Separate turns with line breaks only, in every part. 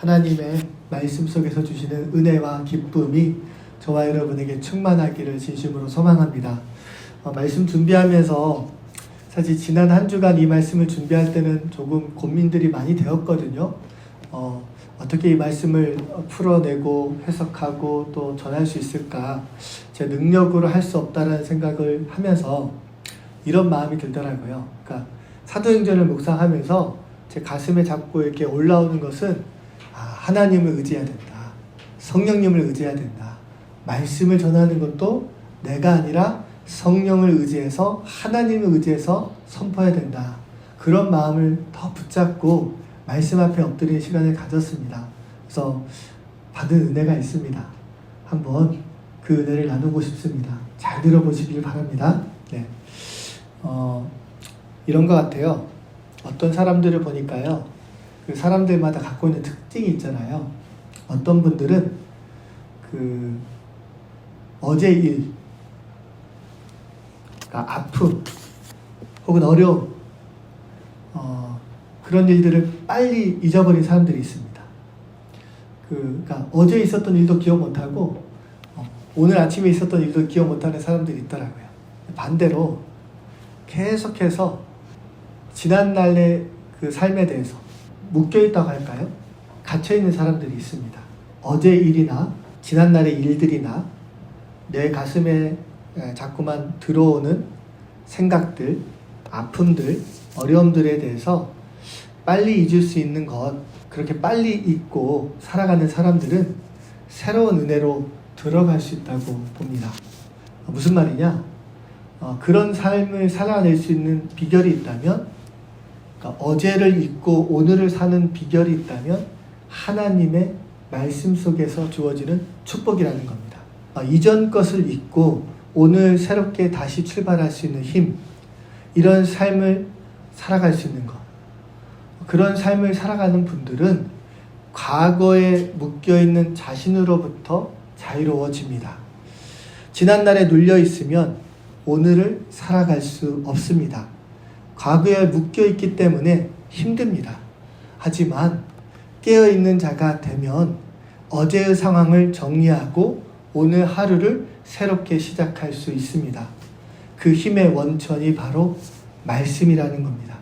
하나님의 말씀 속에서 주시는 은혜와 기쁨이 저와 여러분에게 충만하기를 진심으로 소망합니다. 말씀 준비하면서 사실 지난 한 주간 이 말씀을 준비할 때는 조금 고민들이 많이 되었거든요. 어떻게 이 말씀을 풀어내고 해석하고 또 전할 수 있을까? 제 능력으로 할 수 없다는 생각을 하면서 이런 마음이 들더라고요. 그러니까 사도행전을 묵상하면서 제 가슴에 자꾸 이렇게 올라오는 것은 하나님을 의지해야 된다. 성령님을 의지해야 된다. 말씀을 전하는 것도 내가 아니라 성령을 의지해서 하나님을 의지해서 선포해야 된다. 그런 마음을 더 붙잡고 말씀 앞에 엎드리는 시간을 가졌습니다. 그래서 받은 은혜가 있습니다. 한번 그 은혜를 나누고 싶습니다. 잘 들어보시길 바랍니다. 네. 이런 것 같아요. 어떤 사람들을 보니까요, 그 사람들마다 갖고 있는 특징이 있잖아요. 어떤 분들은 어제 일, 그러니까 아픔 혹은 어려움, 그런 일들을 빨리 잊어버린 사람들이 있습니다. 그러니까 어제 있었던 일도 기억 못하고 오늘 아침에 있었던 일도 기억 못하는 사람들이 있더라고요. 반대로 계속해서 지난날의 그 삶에 대해서 묶여있다고 할까요? 갇혀있는 사람들이 있습니다. 어제 일이나 지난날의 일들이나 내 가슴에 자꾸만 들어오는 생각들, 아픔들, 어려움들에 대해서 빨리 잊을 수 있는 것, 그렇게 빨리 잊고 살아가는 사람들은 새로운 은혜로 들어갈 수 있다고 봅니다. 무슨 말이냐? 그런 삶을 살아낼 수 있는 비결이 있다면, 그러니까 어제를 잊고 오늘을 사는 비결이 있다면 하나님의 말씀 속에서 주어지는 축복이라는 겁니다. 이전 것을 잊고 오늘 새롭게 다시 출발할 수 있는 힘, 이런 삶을 살아갈 수 있는 것, 그런 삶을 살아가는 분들은 과거에 묶여있는 자신으로부터 자유로워집니다. 지난날에 눌려있으면 오늘을 살아갈 수 없습니다. 과거에 묶여있기 때문에 힘듭니다. 하지만 깨어있는 자가 되면 어제의 상황을 정리하고 오늘 하루를 새롭게 시작할 수 있습니다. 그 힘의 원천이 바로 말씀이라는 겁니다.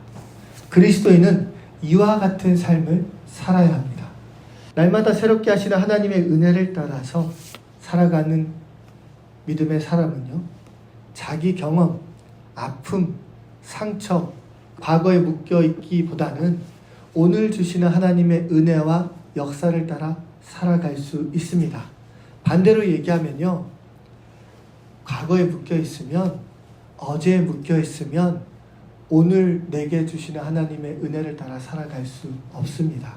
그리스도인은 이와 같은 삶을 살아야 합니다. 날마다 새롭게 하시는 하나님의 은혜를 따라서 살아가는 믿음의 사람은요, 자기 경험, 아픔, 상처, 과거에 묶여있기보다는 오늘 주시는 하나님의 은혜와 역사를 따라 살아갈 수 있습니다. 반대로 얘기하면요, 과거에 묶여있으면, 어제에 묶여있으면 오늘 내게 주시는 하나님의 은혜를 따라 살아갈 수 없습니다.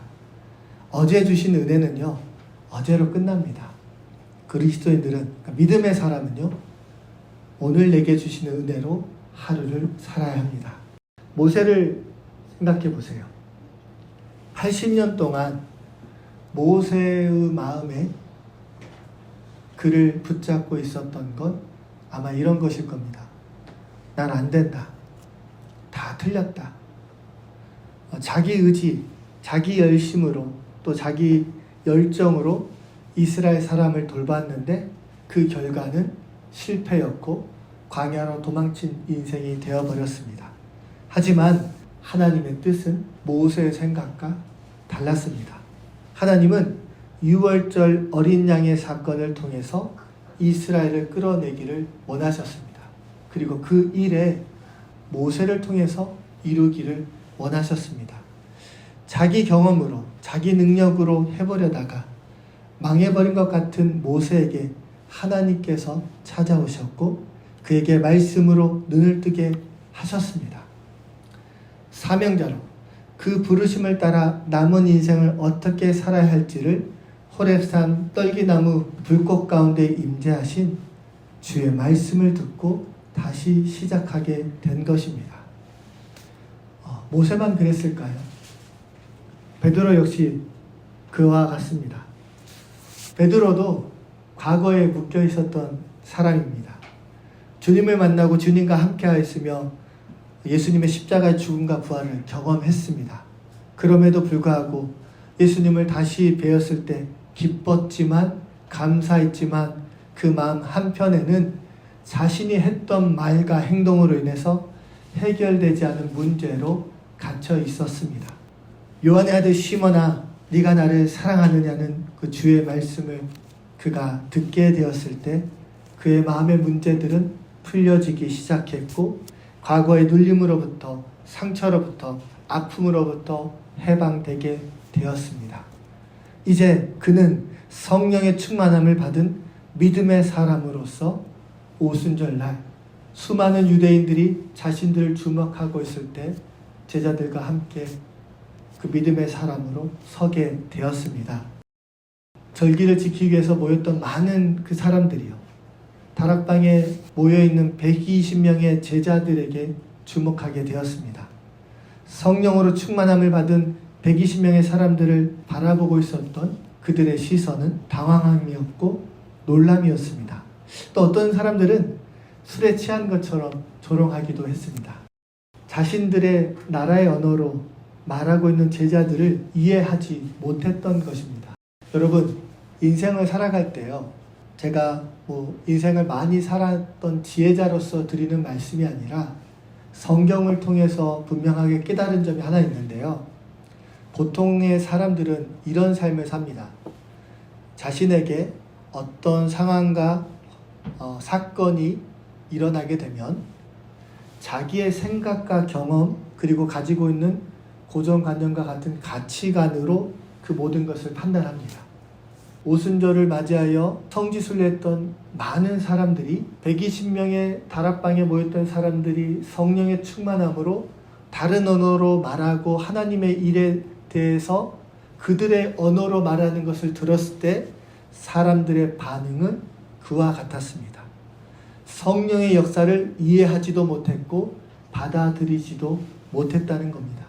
어제 주신 은혜는요, 어제로 끝납니다. 그리스도인들은, 그러니까 믿음의 사람은요, 오늘 내게 주시는 은혜로 하루를 살아야 합니다. 모세를 생각해 보세요. 80년 동안 모세의 마음에 그를 붙잡고 있었던 건 아마 이런 것일 겁니다. 난 안 된다. 다 틀렸다. 자기 의지, 자기 열심으로 또 자기 열정으로 이스라엘 사람을 돌봤는데 그 결과는 실패였고 광야로 도망친 인생이 되어버렸습니다. 하지만 하나님의 뜻은 모세의 생각과 달랐습니다. 하나님은 유월절 어린 양의 사건을 통해서 이스라엘을 끌어내기를 원하셨습니다. 그리고 그 일에 모세를 통해서 이루기를 원하셨습니다. 자기 경험으로, 자기 능력으로 해보려다가 망해버린 것 같은 모세에게 하나님께서 찾아오셨고 그에게 말씀으로 눈을 뜨게 하셨습니다. 사명자로 그 부르심을 따라 남은 인생을 어떻게 살아야 할지를 호렙산 떨기나무 불꽃 가운데 임재하신 주의 말씀을 듣고 다시 시작하게 된 것입니다. 모세만 그랬을까요? 베드로 역시 그와 같습니다. 베드로도 과거에 묶여 있었던 사람입니다. 주님을 만나고 주님과 함께 하였으며 예수님의 십자가의 죽음과 부활을 경험했습니다. 그럼에도 불구하고 예수님을 다시 뵈었을 때 기뻤지만 감사했지만 그 마음 한편에는 자신이 했던 말과 행동으로 인해서 해결되지 않은 문제로 갇혀 있었습니다. 요한의 아들 시몬아, 네가 나를 사랑하느냐는 그 주의 말씀을 그가 듣게 되었을 때 그의 마음의 문제들은 풀려지기 시작했고 과거의 눌림으로부터, 상처로부터, 아픔으로부터 해방되게 되었습니다. 이제 그는 성령의 충만함을 받은 믿음의 사람으로서 오순절날 수많은 유대인들이 자신들을 주목하고 있을 때 제자들과 함께 그 믿음의 사람으로 서게 되었습니다. 절기를 지키기 위해서 모였던 많은 그 사람들이요, 다락방에 모여있는 120명의 제자들에게 주목하게 되었습니다. 성령으로 충만함을 받은 120명의 사람들을 바라보고 있었던 그들의 시선은 당황함이었고 놀람이었습니다. 또 어떤 사람들은 술에 취한 것처럼 조롱하기도 했습니다. 자신들의 나라의 언어로 말하고 있는 제자들을 이해하지 못했던 것입니다. 여러분, 인생을 살아갈 때요, 제가 인생을 많이 살았던 지혜자로서 드리는 말씀이 아니라 성경을 통해서 분명하게 깨달은 점이 하나 있는데요. 보통의 사람들은 이런 삶을 삽니다. 자신에게 어떤 상황과 사건이 일어나게 되면 자기의 생각과 경험 그리고 가지고 있는 고정관념과 같은 가치관으로 그 모든 것을 판단합니다. 오순절을 맞이하여 성지순례했던 많은 사람들이 120명의 다락방에 모였던 사람들이 성령의 충만함으로 다른 언어로 말하고 하나님의 일에 대해서 그들의 언어로 말하는 것을 들었을 때 사람들의 반응은 그와 같았습니다. 성령의 역사를 이해하지도 못했고 받아들이지도 못했다는 겁니다.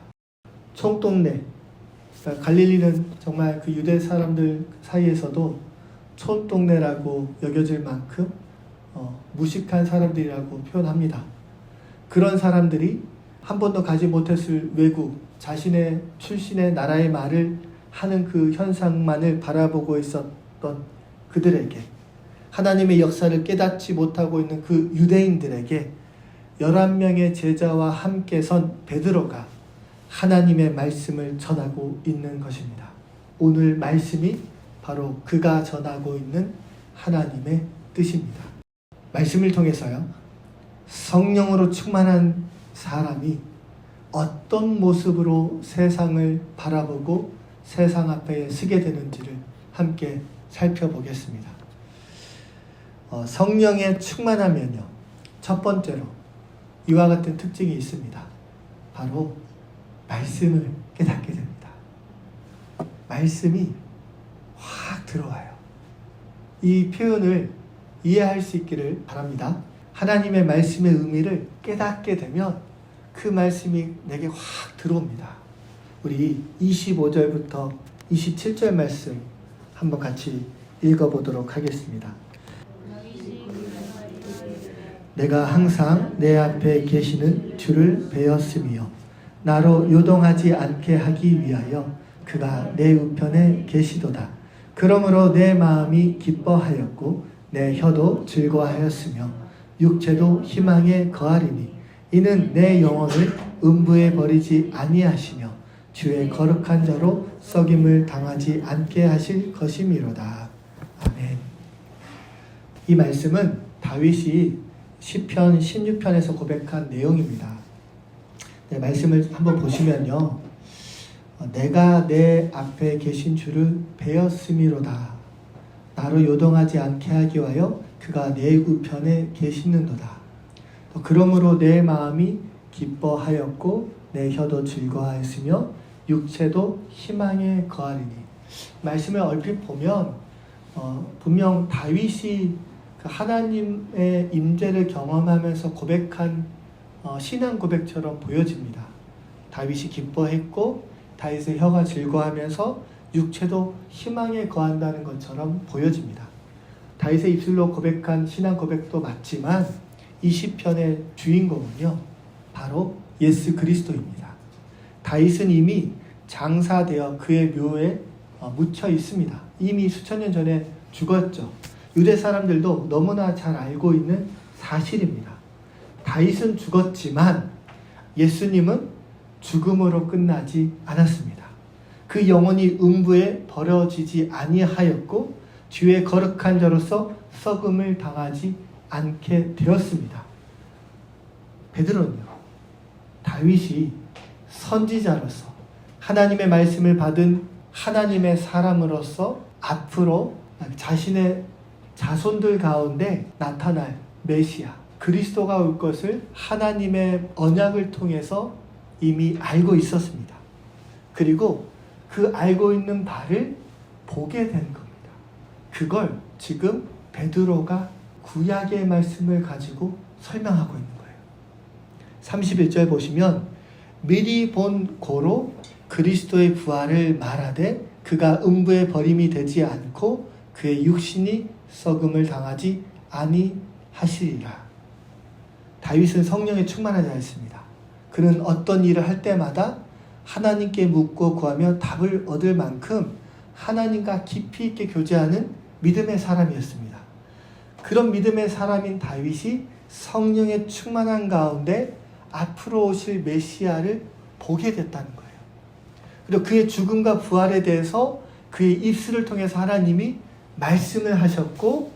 촌동네, 갈릴리는 정말 그 유대 사람들 사이에서도 촌동네라고 여겨질 만큼 무식한 사람들이라고 표현합니다. 그런 사람들이 한 번도 가지 못했을 외국, 자신의 출신의 나라의 말을 하는 그 현상만을 바라보고 있었던 그들에게, 하나님의 역사를 깨닫지 못하고 있는 그 유대인들에게 11명의 제자와 함께 선 베드로가 하나님의 말씀을 전하고 있는 것입니다. 오늘 말씀이 바로 그가 전하고 있는 하나님의 뜻입니다. 말씀을 통해서요, 성령으로 충만한 사람이 어떤 모습으로 세상을 바라보고 세상 앞에 서게 되는지를 함께 살펴보겠습니다. 성령의 충만하면요, 첫 번째로 이와 같은 특징이 있습니다. 바로 말씀을 깨닫게 됩니다. 말씀이 확 들어와요. 이 표현을 이해할 수 있기를 바랍니다. 하나님의 말씀의 의미를 깨닫게 되면 그 말씀이 내게 확 들어옵니다. 우리 25절부터 27절 말씀 한번 같이 읽어보도록 하겠습니다. 내가 항상 내 앞에 계시는 주를 배웠으며 나로 요동하지 않게 하기 위하여 그가 내 우편에 계시도다. 그러므로 내 마음이 기뻐하였고 내 혀도 즐거워하였으며 육체도 희망에 거하리니 이는 내 영혼을 음부에 버리지 아니하시며 주의 거룩한 자로 썩임을 당하지 않게 하실 것이미로다. 아멘. 이 말씀은 다윗이 시편 16편에서 고백한 내용입니다. 네, 말씀을 한번 보시면요, 내가 내 앞에 계신 주를 배웠음이로다. 나로 요동하지 않게 하기 위하여 그가 내 우편에 계시는도다. 그러므로 내 마음이 기뻐하였고 내 혀도 즐거워하였으며 육체도 희망에 거하리니. 말씀을 얼핏 보면 분명 다윗이 그 하나님의 임재를 경험하면서 고백한 신앙 고백처럼 보여집니다. 다윗이 기뻐했고 다윗의 혀가 즐거워하면서 육체도 희망에 거한다는 것처럼 보여집니다. 다윗의 입술로 고백한 신앙 고백도 맞지만 이 시편의 주인공은요, 바로 예수 그리스도입니다. 다윗은 이미 장사되어 그의 묘에 묻혀 있습니다. 이미 수천 년 전에 죽었죠. 유대 사람들도 너무나 잘 알고 있는 사실입니다. 다윗은 죽었지만 예수님은 죽음으로 끝나지 않았습니다. 그 영혼이 음부에 버려지지 아니하였고 뒤에 거룩한 자로서 썩음을 당하지 않게 되었습니다. 베드로는요, 다윗이 선지자로서 하나님의 말씀을 받은 하나님의 사람으로서 앞으로 자신의 자손들 가운데 나타날 메시아 그리스도가 올 것을 하나님의 언약을 통해서 이미 알고 있었습니다. 그리고 그 알고 있는 바를 보게 된 겁니다. 그걸 지금 베드로가 구약의 말씀을 가지고 설명하고 있는 거예요. 31절 보시면 미리 본 고로 그리스도의 부활을 말하되 그가 음부에 버림이 되지 않고 그의 육신이 썩음을 당하지 아니하시리라. 다윗은 성령에 충만하지 않습니다. 그는 어떤 일을 할 때마다 하나님께 묻고 구하며 답을 얻을 만큼 하나님과 깊이 있게 교제하는 믿음의 사람이었습니다. 그런 믿음의 사람인 다윗이 성령에 충만한 가운데 앞으로 오실 메시아를 보게 됐다는 거예요. 그리고 그의 죽음과 부활에 대해서 그의 입술을 통해서 하나님이 말씀을 하셨고,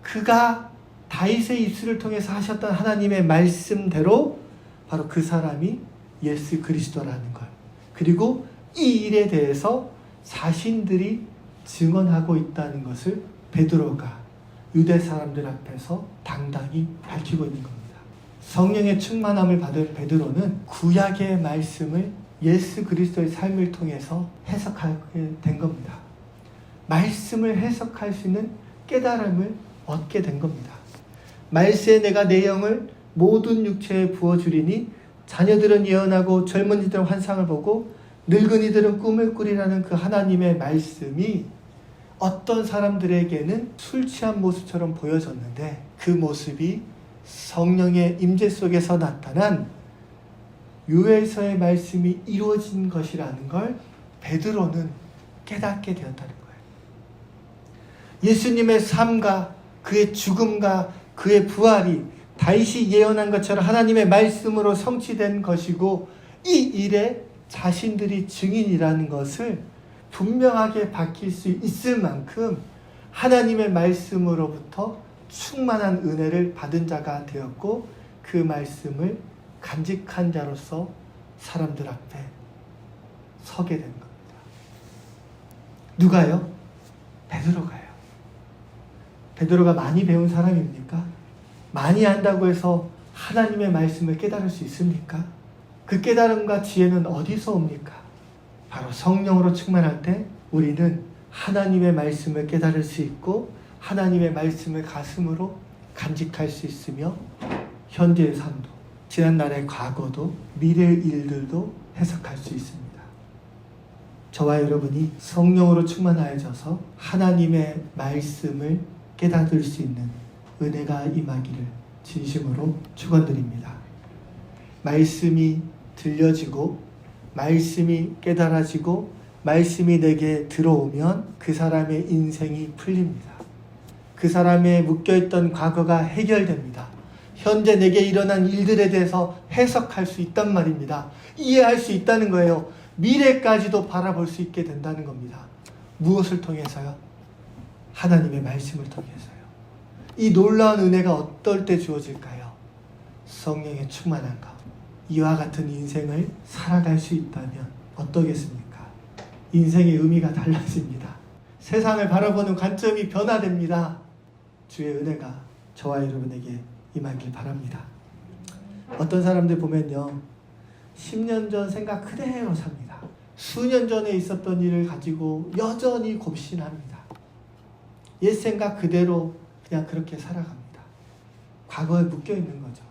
그가 다윗의 입술을 통해서 하셨던 하나님의 말씀대로 바로 그 사람이 예수 그리스도라는 것. 그리고 이 일에 대해서 자신들이 증언하고 있다는 것을 베드로가 유대 사람들 앞에서 당당히 밝히고 있는 겁니다. 성령의 충만함을 받은 베드로는 구약의 말씀을 예수 그리스도의 삶을 통해서 해석하게 된 겁니다. 말씀을 해석할 수 있는 깨달음을 얻게 된 겁니다. 말세에 내가 내 영을 모든 육체에 부어주리니 자녀들은 예언하고 젊은이들은 환상을 보고 늙은이들은 꿈을 꾸리라는 그 하나님의 말씀이 어떤 사람들에게는 술 취한 모습처럼 보여졌는데 그 모습이 성령의 임재 속에서 나타난 요엘서의 말씀이 이루어진 것이라는 걸 베드로는 깨닫게 되었다는 거예요. 예수님의 삶과 그의 죽음과 그의 부활이 다윗이 예언한 것처럼 하나님의 말씀으로 성취된 것이고 이 일에 자신들이 증인이라는 것을 분명하게 밝힐 수 있을 만큼 하나님의 말씀으로부터 충만한 은혜를 받은 자가 되었고 그 말씀을 간직한 자로서 사람들 앞에 서게 된 겁니다. 누가요? 베드로가요. 베드로가 많이 배운 사람입니까? 많이 한다고 해서 하나님의 말씀을 깨달을 수 있습니까? 그 깨달음과 지혜는 어디서 옵니까? 바로 성령으로 충만할 때 우리는 하나님의 말씀을 깨달을 수 있고 하나님의 말씀을 가슴으로 간직할 수 있으며 현재의 삶도, 지난날의 과거도, 미래의 일들도 해석할 수 있습니다. 저와 여러분이 성령으로 충만하여져서 하나님의 말씀을 깨닫을 수 있는 은혜가 임하기를 진심으로 축원드립니다. 말씀이 들려지고 말씀이 깨달아지고 말씀이 내게 들어오면 그 사람의 인생이 풀립니다. 그 사람의 묶여있던 과거가 해결됩니다. 현재 내게 일어난 일들에 대해서 해석할 수 있단 말입니다. 이해할 수 있다는 거예요. 미래까지도 바라볼 수 있게 된다는 겁니다. 무엇을 통해서요? 하나님의 말씀을 통해서요. 이 놀라운 은혜가 어떨 때 주어질까요? 성령의 충만한 가운데 이와 같은 인생을 살아갈 수 있다면 어떠겠습니까? 인생의 의미가 달라집니다. 세상을 바라보는 관점이 변화됩니다. 주의 은혜가 저와 여러분에게 임하길 바랍니다. 어떤 사람들 보면요, 10년 전 생각 그대로 삽니다. 수년 전에 있었던 일을 가지고 여전히 곱신합니다. 옛 생각 그대로 그냥 그렇게 살아갑니다. 과거에 묶여있는 거죠.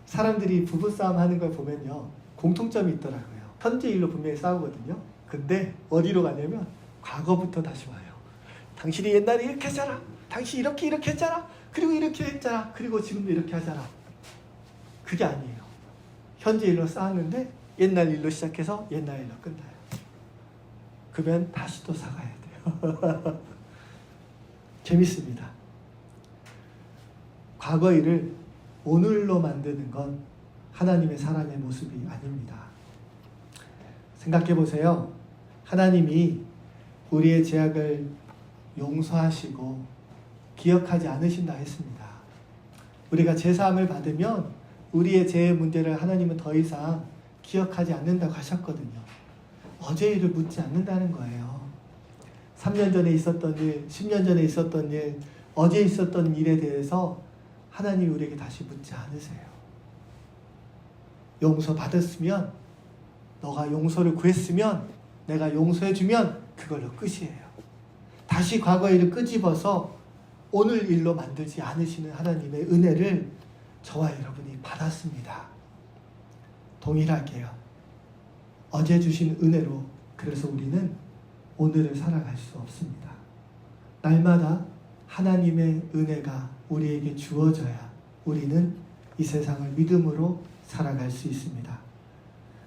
사람들이 부부싸움 하는 걸 보면요, 공통점이 있더라고요. 현재 일로 분명히 싸우거든요. 근데 어디로 가냐면 과거부터 다시 와요. 당신이 옛날에 이렇게 했잖아. 당신이 이렇게 했잖아. 그리고 이렇게 했잖아. 그리고 지금도 이렇게 하잖아. 그게 아니에요. 현재 일로 싸웠는데 옛날 일로 시작해서 옛날 일로 끝나요. 그러면 다시 또 사가야 돼요. 재밌습니다. 과거 일을 오늘로 만드는 건 하나님의 사람의 모습이 아닙니다. 생각해 보세요. 하나님이 우리의 죄악을 용서하시고 기억하지 않으신다 했습니다. 우리가 제사함을 받으면 우리의 죄의 문제를 하나님은 더 이상 기억하지 않는다고 하셨거든요. 어제 일을 묻지 않는다는 거예요. 3년 전에 있었던 일, 10년 전에 있었던 일, 어제 있었던 일에 대해서 하나님이 우리에게 다시 묻지 않으세요. 용서받았으면, 너가 용서를 구했으면, 내가 용서해주면 그걸로 끝이에요. 다시 과거 일을 끄집어서 오늘 일로 만들지 않으시는 하나님의 은혜를 저와 여러분이 받았습니다. 동일하게요. 어제 주신 은혜로 그래서 우리는 오늘을 살아갈 수 없습니다. 날마다 하나님의 은혜가 우리에게 주어져야 우리는 이 세상을 믿음으로 살아갈 수 있습니다.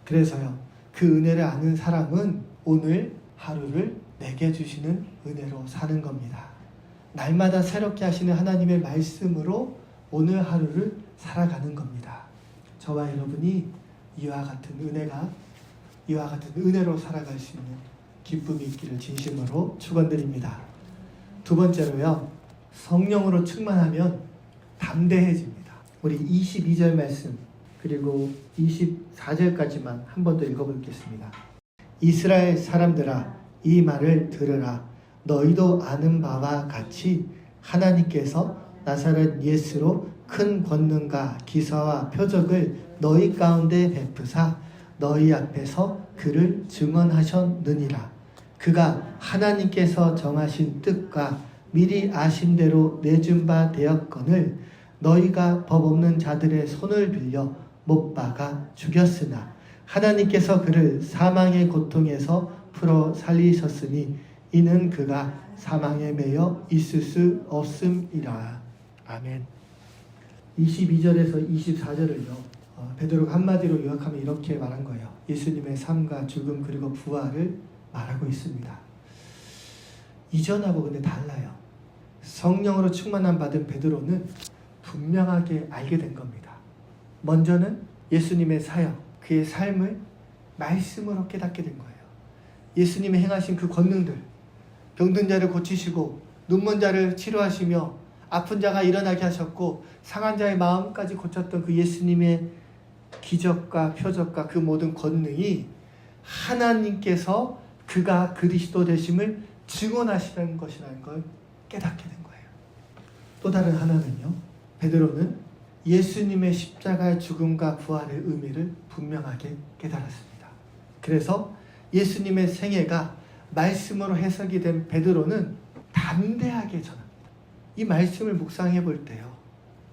그래서요, 그 은혜를 아는 사람은 오늘 하루를 내게 주시는 은혜로 사는 겁니다. 날마다 새롭게 하시는 하나님의 말씀으로 오늘 하루를 살아가는 겁니다. 저와 여러분이 이와 같은 은혜로 살아갈 수 있는 기쁨이 있기를 진심으로 축원드립니다. 두 번째로요, 성령으로 충만하면 담대해집니다. 우리 22절 말씀 그리고 24절까지만 한 번 더 읽어보겠습니다. 이스라엘 사람들아, 이 말을 들으라. 너희도 아는 바와 같이 하나님께서 나사렛 예수로 큰 권능과 기사와 표적을 너희 가운데 베푸사 너희 앞에서 그를 증언하셨느니라. 그가 하나님께서 정하신 뜻과 미리 아신 대로 내준 바 되었거늘 너희가 법 없는 자들의 손을 빌려 못 박아 죽였으나 하나님께서 그를 사망의 고통에서 풀어 살리셨으니 이는 그가 사망에 매여 있을 수 없음이라. 아멘. 22절에서 24절을요, 베드로가 한마디로 요약하면 이렇게 말한 거예요. 예수님의 삶과 죽음 그리고 부활을 말하고 있습니다. 이전하고 근데 달라요. 성령으로 충만함 받은 베드로는 분명하게 알게 된 겁니다. 먼저는 예수님의 사역, 그의 삶을 말씀으로 깨닫게 된 거예요. 예수님이 행하신 그 권능들, 병든 자를 고치시고 눈먼 자를 치료하시며 아픈 자가 일어나게 하셨고 상한 자의 마음까지 고쳤던 그 예수님의 기적과 표적과 그 모든 권능이 하나님께서 그가 그리스도 되심을 증언하시는 것이라는 걸 깨닫게 된 거예요. 또 다른 하나는요, 베드로는 예수님의 십자가의 죽음과 부활의 의미를 분명하게 깨달았습니다. 그래서 예수님의 생애가 말씀으로 해석이 된 베드로는 담대하게 전합니다. 이 말씀을 묵상해 볼 때요,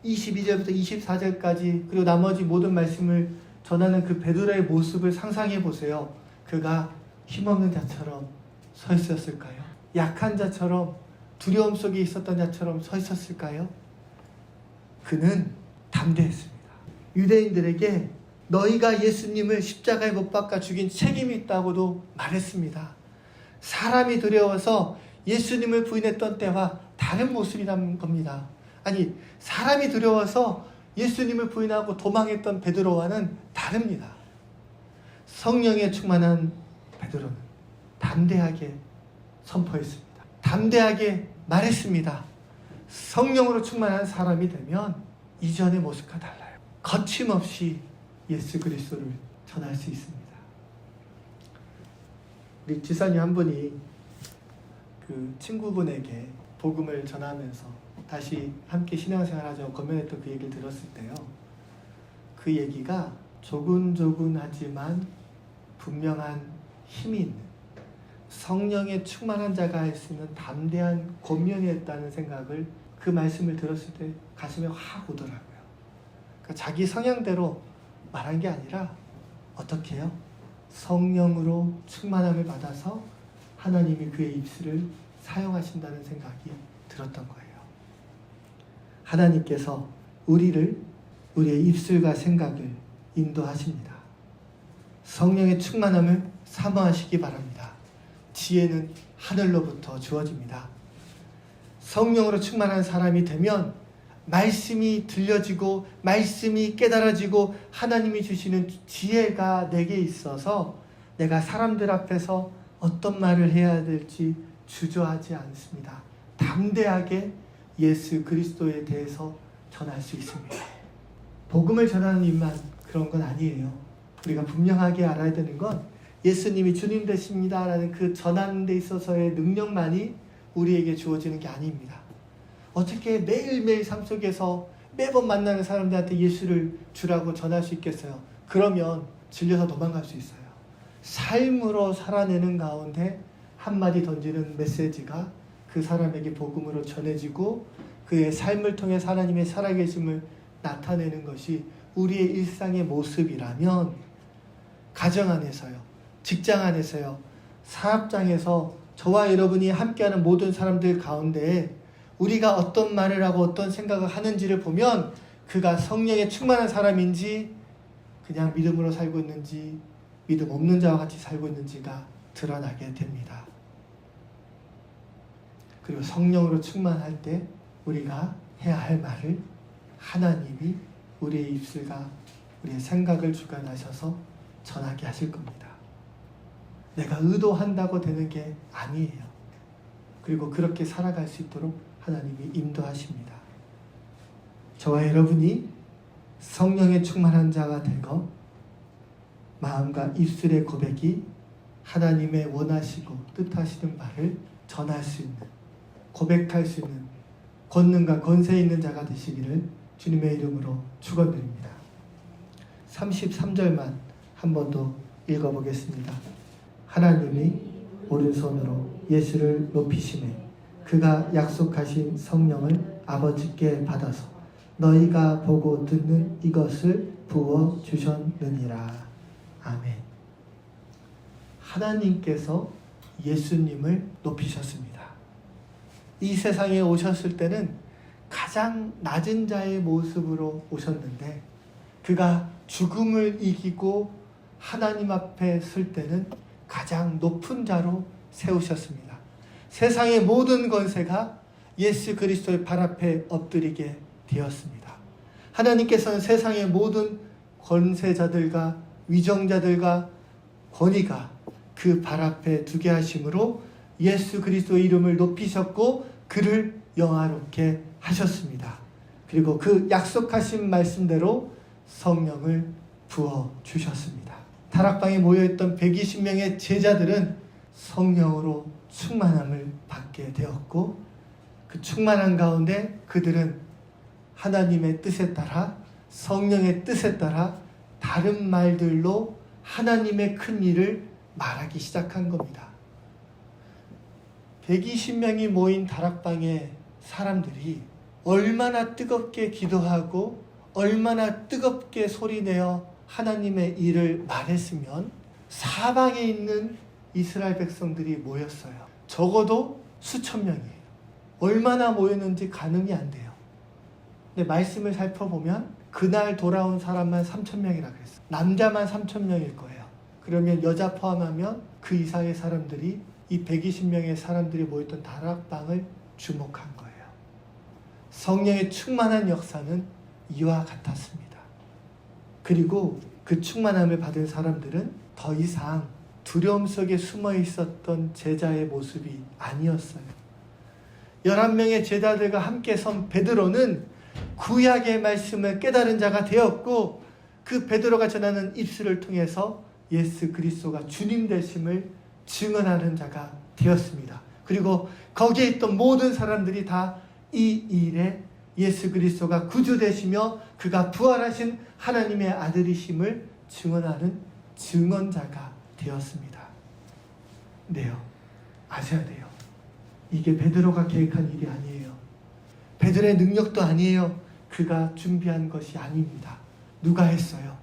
22절부터 24절까지 그리고 나머지 모든 말씀을 전하는 그 베드로의 모습을 상상해 보세요. 그가 힘없는 자처럼 서 있었을까요? 약한 자처럼 두려움 속에 있었던 자처럼 서 있었을까요? 그는 담대했습니다. 유대인들에게 너희가 예수님을 십자가에 못 박아 죽인 책임이 있다고도 말했습니다. 사람이 두려워서 예수님을 부인했던 때와 다른 모습이란 겁니다. 아니, 사람이 두려워서 예수님을 부인하고 도망했던 베드로와는 다릅니다. 성령에 충만한 베드로는 담대하게 선포했습니다. 담대하게 말했습니다. 성령으로 충만한 사람이 되면 이전의 모습과 달라요. 거침없이 예수 그리스도를 전할 수 있습니다. 우리 지사님 한 분이 그 친구분에게 복음을 전하면서 다시 함께 신앙생활하자고 권면했던 그 얘기를 들었을 때요, 그 얘기가 조근조근하지만 분명한 힘이 있는 성령에 충만한 자가 할 수 있는 담대한 권면이었다는 생각을 그 말씀을 들었을 때 가슴에 확 오더라고요. 그러니까 자기 성향대로 말한 게 아니라 어떻게 해요? 성령으로 충만함을 받아서 하나님이 그의 입술을 사용하신다는 생각이 들었던 거예요. 하나님께서 우리의 입술과 생각을 인도하십니다. 성령의 충만함을 사모하시기 바랍니다. 지혜는 하늘로부터 주어집니다. 성령으로 충만한 사람이 되면 말씀이 들려지고 말씀이 깨달아지고 하나님이 주시는 지혜가 내게 있어서 내가 사람들 앞에서 어떤 말을 해야 될지 주저하지 않습니다. 담대하게 예수 그리스도에 대해서 전할 수 있습니다. 복음을 전하는 일만 그런 건 아니에요. 우리가 분명하게 알아야 되는 건 예수님이 주님 되십니다 라는 그 전하는 데 있어서의 능력만이 우리에게 주어지는 게 아닙니다. 어떻게 매일매일 삶 속에서 매번 만나는 사람들한테 예수를 주라고 전할 수 있겠어요? 그러면 질려서 도망갈 수 있어요. 삶으로 살아내는 가운데 한마디 던지는 메시지가 그 사람에게 복음으로 전해지고 그의 삶을 통해 하나님의 살아계심을 나타내는 것이 우리의 일상의 모습이라면 가정 안에서요, 직장 안에서요, 사업장에서 저와 여러분이 함께하는 모든 사람들 가운데 우리가 어떤 말을 하고 어떤 생각을 하는지를 보면 그가 성령에 충만한 사람인지 그냥 믿음으로 살고 있는지 믿음 없는 자와 같이 살고 있는지가 드러나게 됩니다. 그리고 성령으로 충만할 때 우리가 해야 할 말을 하나님이 우리의 입술과 우리의 생각을 주관하셔서 전하게 하실 겁니다. 내가 의도한다고 되는 게 아니에요. 그리고 그렇게 살아갈 수 있도록 하나님이 인도하십니다. 저와 여러분이 성령에 충만한 자가 되고 마음과 입술의 고백이 하나님의 원하시고 뜻하시는 바를 전할 수 있는, 고백할 수 있는 권능과 권세 있는 자가 되시기를 주님의 이름으로 축원드립니다. 33절만 한 번 더 읽어보겠습니다. 하나님이 오른손으로 예수를 높이시매 그가 약속하신 성령을 아버지께 받아서 너희가 보고 듣는 이것을 부어주셨느니라. 아멘. 하나님께서 예수님을 높이셨습니다. 이 세상에 오셨을 때는 가장 낮은 자의 모습으로 오셨는데 그가 죽음을 이기고 하나님 앞에 설 때는 가장 높은 자로 세우셨습니다. 세상의 모든 권세가 예수 그리스도의 발 앞에 엎드리게 되었습니다. 하나님께서는 세상의 모든 권세자들과 위정자들과 권위가 그 발 앞에 두게 하심으로 예수 그리스도의 이름을 높이셨고 그를 영화롭게 하셨습니다. 그리고 그 약속하신 말씀대로 성령을 부어주셨습니다. 다락방에 모여있던 120명의 제자들은 성령으로 충만함을 받게 되었고 그 충만한 가운데 그들은 하나님의 뜻에 따라 성령의 뜻에 따라 다른 말들로 하나님의 큰 일을 말하기 시작한 겁니다. 120명이 모인 다락방의 사람들이 얼마나 뜨겁게 기도하고 얼마나 뜨겁게 소리내어 하나님의 일을 말했으면 사방에 있는 이스라엘 백성들이 모였어요. 적어도 수천 명이에요. 얼마나 모였는지 가늠이 안 돼요. 근데 말씀을 살펴보면 그날 돌아온 사람만 3,000명이라 그랬어요. 남자만 3,000명일 거예요. 그러면 여자 포함하면 그 이상의 사람들이 이 120명의 사람들이 모였던 다락방을 주목한 거예요. 성령의 충만한 역사는 이와 같았습니다. 그리고 그 충만함을 받은 사람들은 더 이상 두려움 속에 숨어 있었던 제자의 모습이 아니었어요. 11명의 제자들과 함께 선 베드로는 구약의 말씀을 깨달은 자가 되었고 그 베드로가 전하는 입술을 통해서 예수 그리스도가 주님 되심을 증언하는 자가 되었습니다. 그리고 거기에 있던 모든 사람들이 다 이 일에 예수 그리스도가 구주 되시며 그가 부활하신 하나님의 아들이심을 증언하는 증언자가 되었습니다. 네요. 아셔야 돼요. 이게 베드로가 계획한 일이 아니에요. 베드로의 능력도 아니에요. 그가 준비한 것이 아닙니다. 누가 했어요?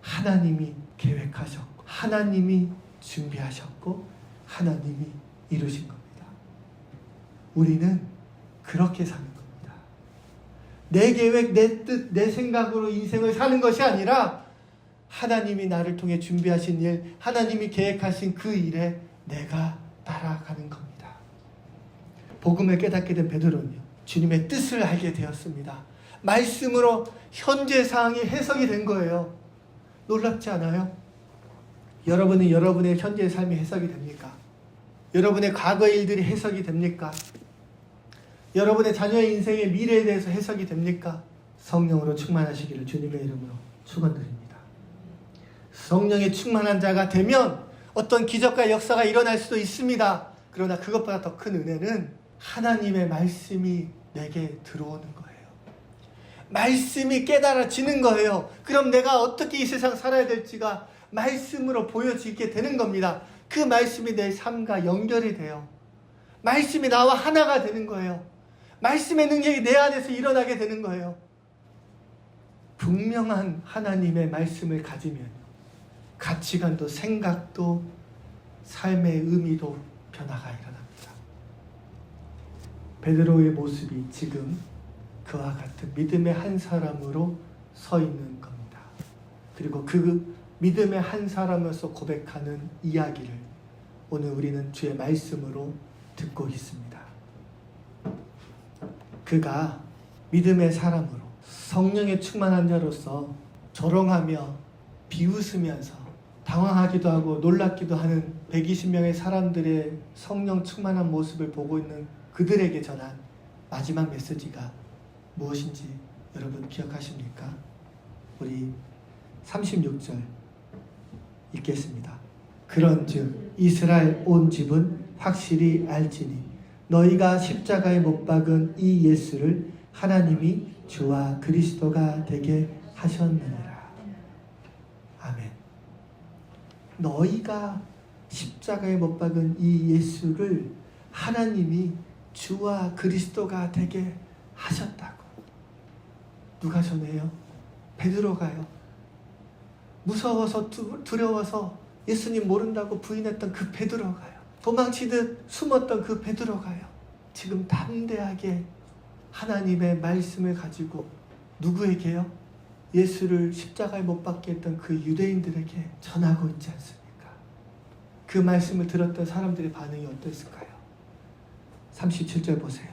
하나님이 계획하셨고 하나님이 준비하셨고 하나님이 이루신 겁니다. 우리는 그렇게 사는 겁니다. 내 계획, 내 뜻, 내 생각으로 인생을 사는 것이 아니라 하나님이 나를 통해 준비하신 일, 하나님이 계획하신 그 일에 내가 따라가는 겁니다. 복음을 깨닫게 된 베드로는요, 주님의 뜻을 알게 되었습니다. 말씀으로 현재 상황이 해석이 된 거예요. 놀랍지 않아요? 여러분은 여러분의 현재의 삶이 해석이 됩니까? 여러분의 과거의 일들이 해석이 됩니까? 여러분의 자녀의 인생의 미래에 대해서 해석이 됩니까? 성령으로 충만하시기를 주님의 이름으로 축원드립니다. 성령에 충만한 자가 되면 어떤 기적과 역사가 일어날 수도 있습니다. 그러나 그것보다 더 큰 은혜는 하나님의 말씀이 내게 들어오는 거예요. 말씀이 깨달아지는 거예요. 그럼 내가 어떻게 이 세상 살아야 될지가 말씀으로 보여지게 되는 겁니다. 그 말씀이 내 삶과 연결이 돼요. 말씀이 나와 하나가 되는 거예요. 말씀의 능력이 내 안에서 일어나게 되는 거예요. 분명한 하나님의 말씀을 가지면 가치관도 생각도 삶의 의미도 변화가 일어납니다. 베드로의 모습이 지금 그와 같은 믿음의 한 사람으로 서 있는 겁니다. 그리고 그 믿음의 한 사람으로서 고백하는 이야기를 오늘 우리는 주의 말씀으로 듣고 있습니다. 그가 믿음의 사람으로 성령에 충만한 자로서 조롱하며 비웃으면서 당황하기도 하고 놀랍기도 하는 120명의 사람들의 성령 충만한 모습을 보고 있는 그들에게 전한 마지막 메시지가 무엇인지 여러분 기억하십니까? 우리 36절 읽겠습니다. 그런즉 이스라엘 온 집은 확실히 알지니 너희가 십자가에 못 박은 이 예수를 하나님이 주와 그리스도가 되게 하셨느니라. 아멘. 너희가 십자가에 못 박은 이 예수를 하나님이 주와 그리스도가 되게 하셨다고. 누가 전해요? 베드로가요. 무서워서 두려워서 예수님 모른다고 부인했던 그 베드로가요. 도망치듯 숨었던 그 베드로가요. 지금 담대하게 하나님의 말씀을 가지고 누구에게요? 예수를 십자가에 못 박게 했던 그 유대인들에게 전하고 있지 않습니까? 그 말씀을 들었던 사람들의 반응이 어땠을까요? 37절 보세요.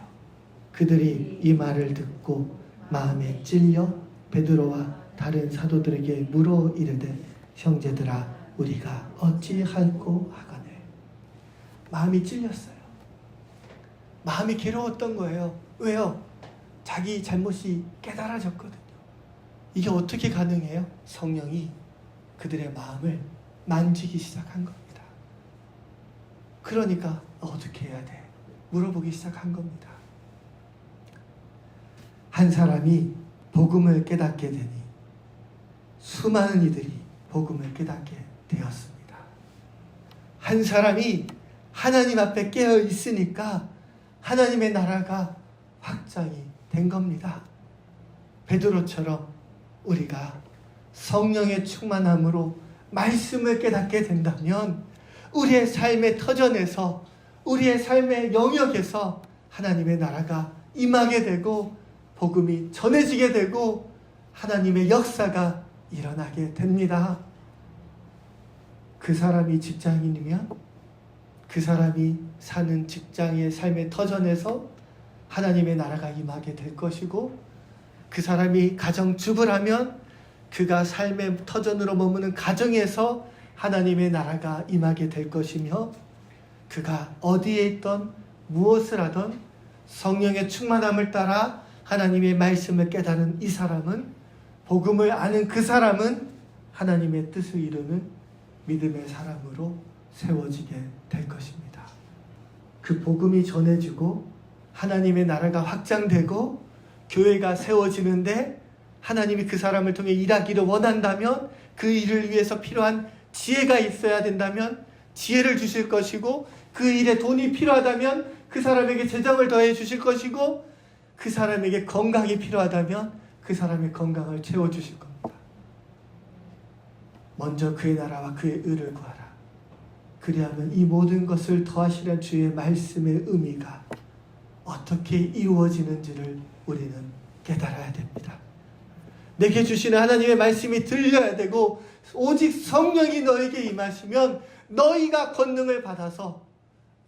그들이 이 말을 듣고 마음에 찔려 베드로와 다른 사도들에게 물어 이르되 형제들아 우리가 어찌할꼬 하거늘. 마음이 찔렸어요. 마음이 괴로웠던 거예요. 왜요? 자기 잘못이 깨달아졌거든요. 이게 어떻게 가능해요? 성령이 그들의 마음을 만지기 시작한 겁니다. 그러니까 어떻게 해야 돼? 물어보기 시작한 겁니다. 한 사람이 복음을 깨닫게 되니 수많은 이들이 복음을 깨닫게 되었습니다. 한 사람이 하나님 앞에 깨어 있으니까 하나님의 나라가 확장이 된 겁니다. 베드로처럼 우리가 성령의 충만함으로 말씀을 깨닫게 된다면 우리의 삶의 터전에서 우리의 삶의 영역에서 하나님의 나라가 임하게 되고 복음이 전해지게 되고 하나님의 역사가 일어나게 됩니다. 그 사람이 직장인이면 그 사람이 사는 직장의 삶의 터전에서 하나님의 나라가 임하게 될 것이고 그 사람이 가정주부라면 그가 삶의 터전으로 머무는 가정에서 하나님의 나라가 임하게 될 것이며 그가 어디에 있던 무엇을 하던 성령의 충만함을 따라 하나님의 말씀을 깨닫는 이 사람은 복음을 아는 그 사람은 하나님의 뜻을 이루는 믿음의 사람으로 세워지게 될 것입니다. 그 복음이 전해지고 하나님의 나라가 확장되고 교회가 세워지는데 하나님이 그 사람을 통해 일하기를 원한다면 그 일을 위해서 필요한 지혜가 있어야 된다면 지혜를 주실 것이고 그 일에 돈이 필요하다면 그 사람에게 재정을 더해 주실 것이고 그 사람에게 건강이 필요하다면 그 사람의 건강을 채워주실 겁니다. 먼저 그의 나라와 그의 의를 구하라. 그리하면 이 모든 것을 더하시려 주의 말씀의 의미가 어떻게 이루어지는지를 우리는 깨달아야 됩니다. 내게 주시는 하나님의 말씀이 들려야 되고 오직 성령이 너에게 임하시면 너희가 권능을 받아서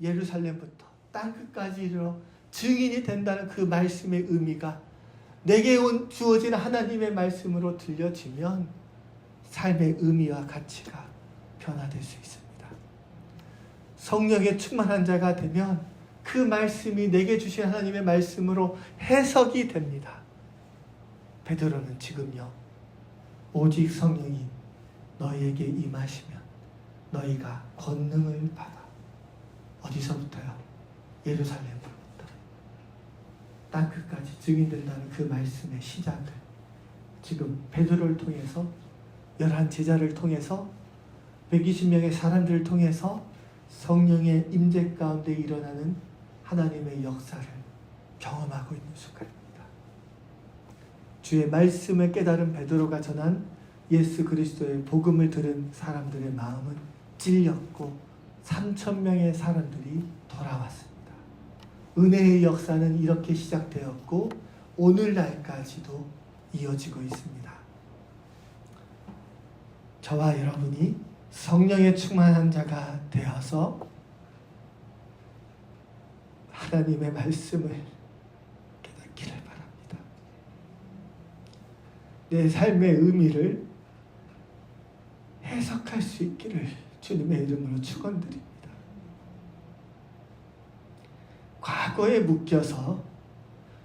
예루살렘부터 땅끝까지 이르러 증인이 된다는 그 말씀의 의미가 내게 주어진 하나님의 말씀으로 들려지면 삶의 의미와 가치가 변화될 수 있습니다. 성령에 충만한 자가 되면 그 말씀이 내게 주신 하나님의 말씀으로 해석이 됩니다. 베드로는 지금요, 오직 성령이 너희에게 임하시면 너희가 권능을 받아. 어디서부터요? 예루살렘으로부터 땅끝까지 증인된다는 그 말씀의 시작을 지금 베드로를 통해서 11 제자를 통해서 120명의 사람들을 통해서 성령의 임재 가운데 일어나는 하나님의 역사를 경험하고 있는 순간입니다. 주의 말씀을 깨달은 베드로가 전한 예수 그리스도의 복음을 들은 사람들의 마음은 찔렸고 3,000명의 사람들이 돌아왔습니다. 은혜의 역사는 이렇게 시작되었고 오늘날까지도 이어지고 있습니다. 저와 여러분이 성령에 충만한 자가 되어서 하나님의 말씀을 깨닫기를 바랍니다. 내 삶의 의미를 해석할 수 있기를 주님의 이름으로 축원드립니다. 과거에 묶여서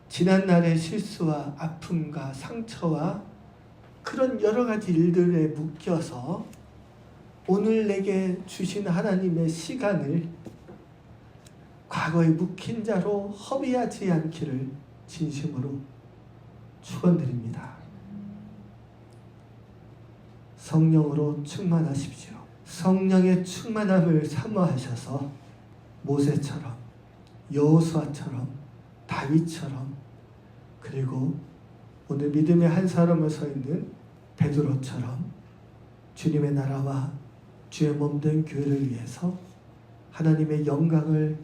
지난날의 실수와 아픔과 상처와 그런 여러 가지 일들에 묶여서 오늘 내게 주신 하나님의 시간을 과거에 묶인 자로 허비하지 않기를 진심으로 축원드립니다. 성령으로 충만하십시오. 성령의 충만함을 사모하셔서 모세처럼, 여호수아처럼, 다윗처럼, 그리고 오늘 믿음의 한 사람을 서 있는 베드로처럼 주님의 나라와 주의 몸된 교회를 위해서 하나님의 영광을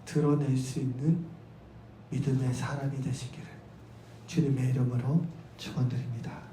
드러낼 수 있는 믿음의 사람이 되시기를 주님의 이름으로 축원드립니다.